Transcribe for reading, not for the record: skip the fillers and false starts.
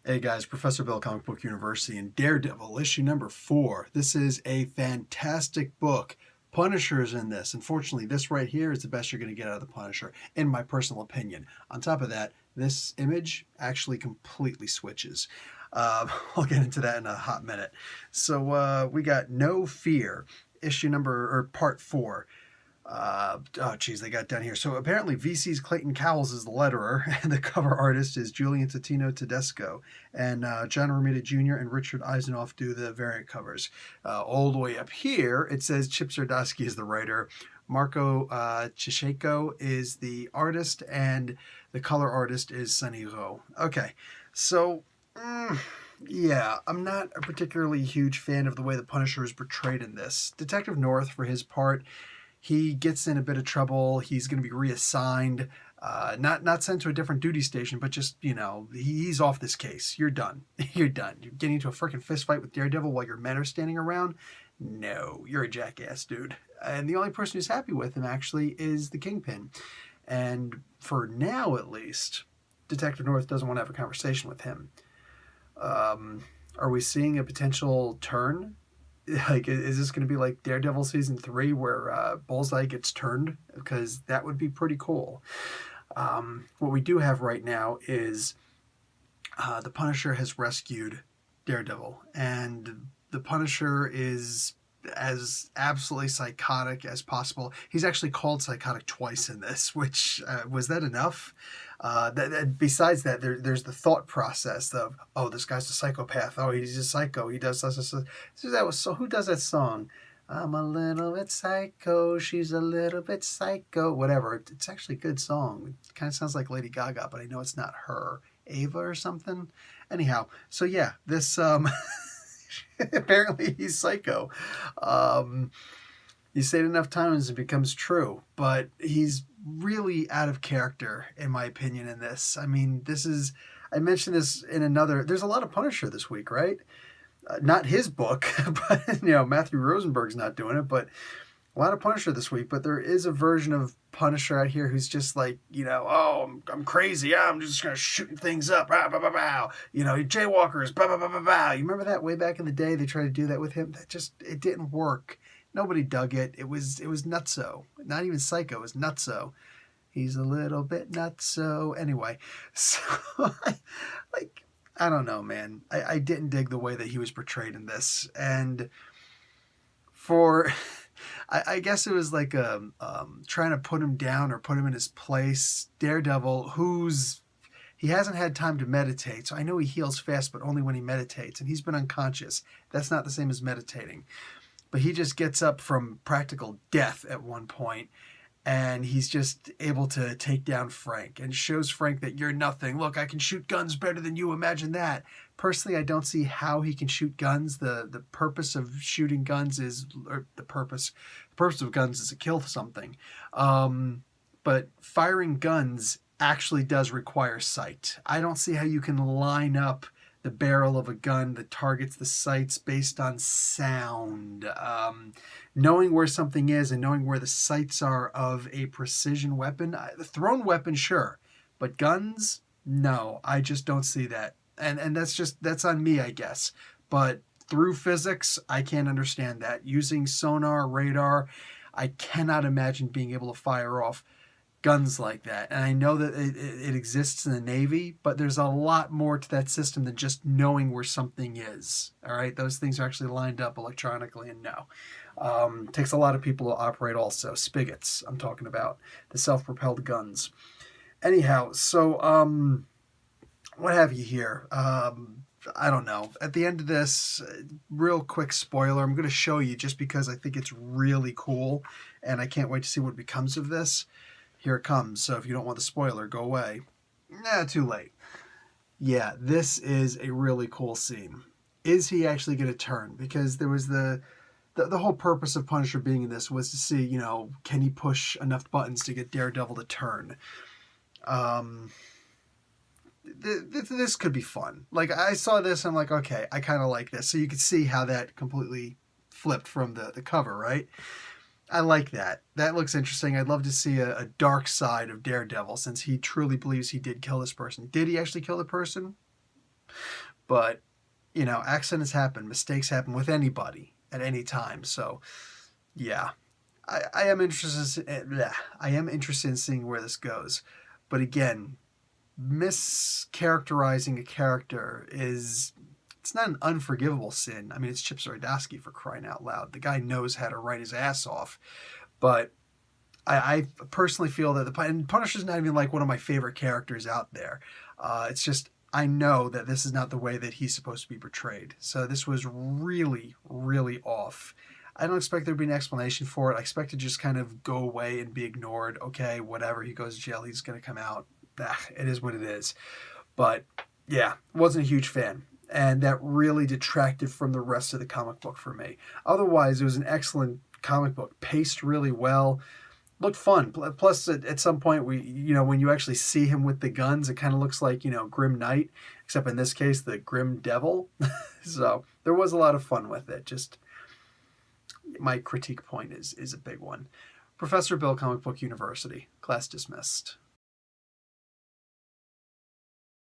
Hey guys, Professor Bill, Comic Book University, and Daredevil, issue number 4. This is a fantastic book. Punisher's in this. Unfortunately, this right here is the best you're going to get out of the Punisher, in my personal opinion. On top of that, this image actually completely switches. I'll get into that in a hot minute. So we got No Fear, part 4. Oh geez, they got down here. So apparently VC's Clayton Cowles is the letterer, and the cover artist is Julian Totino Tedesco, and John Romita Jr. and Richard Eisenoff do the variant covers. All the way up here, it says Chip Zdarsky is the writer, Marco Chicheko is the artist, and the color artist is Sunny Rowe. Okay, so... yeah, I'm not a particularly huge fan of the way the Punisher is portrayed in this. Detective North, for his part, he gets in a bit of trouble. He's going to be reassigned, not sent to a different duty station, but just, he's off this case. You're done. You're done. You're getting into a freaking fist fight with Daredevil while your men are standing around? No, you're a jackass, dude. And the only person who's happy with him, actually, is the Kingpin. And for now, at least, Detective North doesn't want to have a conversation with him. Are we seeing a potential turn? Like, is this going to be like Daredevil season 3 where Bullseye gets turned? Because that would be pretty cool. What we do have right now is the Punisher has rescued Daredevil, and the Punisher is as absolutely psychotic as possible. He's actually called psychotic twice in this, which was that enough? Besides that, there's the thought process of, oh, this guy's a psychopath. Oh, he's a psycho. He does this. So who does that song? I'm a little bit psycho. She's a little bit psycho. Whatever. It's actually a good song. It kind of sounds like Lady Gaga, but I know it's not her. Ava or something. Anyhow, so yeah, this apparently he's psycho. You say it enough times, it becomes true. But he's really out of character, in my opinion, in this. I mean, I mentioned this in another... There's a lot of Punisher this week, right? Not his book, but, Matthew Rosenberg's not doing it, but a lot of Punisher this week. But there is a version of Punisher out here who's just like, oh, I'm crazy. Yeah, I'm just going to shoot things up. Bah, bah, bah, bah. Jaywalkers. Bah, bah, bah, bah, bah. You remember that way back in the day? They tried to do that with him. It didn't work. Nobody dug it. It was nutso. Not even psycho. It was nutso. He's a little bit nutso. Anyway, so I don't know, man. I didn't dig the way that he was portrayed in this, and I guess it was like trying to put him down or put him in his place. Daredevil, he hasn't had time to meditate, so I know he heals fast, but only when he meditates, and he's been unconscious. That's not the same as meditating. But he just gets up from practical death at one point, and he's just able to take down Frank and shows Frank that you're nothing. Look, I can shoot guns better than you. Imagine that. Personally, I don't see how he can shoot guns. The purpose of shooting guns the purpose of guns is to kill something. But firing guns actually does require sight. I don't see how you can line up the barrel of a gun that targets the sights based on sound. Knowing where something is and knowing where the sights are of a precision weapon. The thrown weapon, sure. But guns, no. I just don't see that. And that's on me, I guess. But through physics, I can't understand that. Using sonar, radar, I cannot imagine being able to fire off guns like that. And I know that it exists in the Navy, but there's a lot more to that system than just knowing where something is. All right, those things are actually lined up electronically, and no. Takes a lot of people to operate also. Spigots, I'm talking about. The self-propelled guns. Anyhow, so what have you here? I don't know. At the end of this, real quick spoiler, I'm going to show you just because I think it's really cool, and I can't wait to see what becomes of this. Here it comes. So if you don't want the spoiler, go away. Too late. Yeah, this is a really cool scene. Is he actually going to turn? Because there was the whole purpose of Punisher being in this was to see, can he push enough buttons to get Daredevil to turn? This could be fun. Like, I saw this, and I'm like, okay, I kind of like this. So you can see how that completely flipped from the cover, right? I like that. That looks interesting. I'd love to see a dark side of Daredevil, since he truly believes he did kill this person. Did he actually kill the person? But, you know, accidents happen, mistakes happen with anybody at any time. So, yeah, I am interested. I am interested in seeing where this goes. But again, mischaracterizing a character it's not an unforgivable sin. I mean, it's Chip Zdarsky, for crying out loud. The guy knows how to write his ass off. But I personally feel that and Punisher's not even like one of my favorite characters out there. It's just, I know that this is not the way that he's supposed to be portrayed. So this was really, really off. I don't expect there to be an explanation for it. I expect to just kind of go away and be ignored. Okay, whatever. He goes to jail. He's going to come out. It is what it is. But yeah, wasn't a huge fan. And that really detracted from the rest of the comic book for me. Otherwise, it was an excellent comic book. Paced really well. Looked fun. Plus, at some point, when you actually see him with the guns, it kind of looks like, Grim Knight, except in this case, the Grim Devil. So there was a lot of fun with it. Just my critique point is a big one. Professor Bill, Comic Book University. Class dismissed.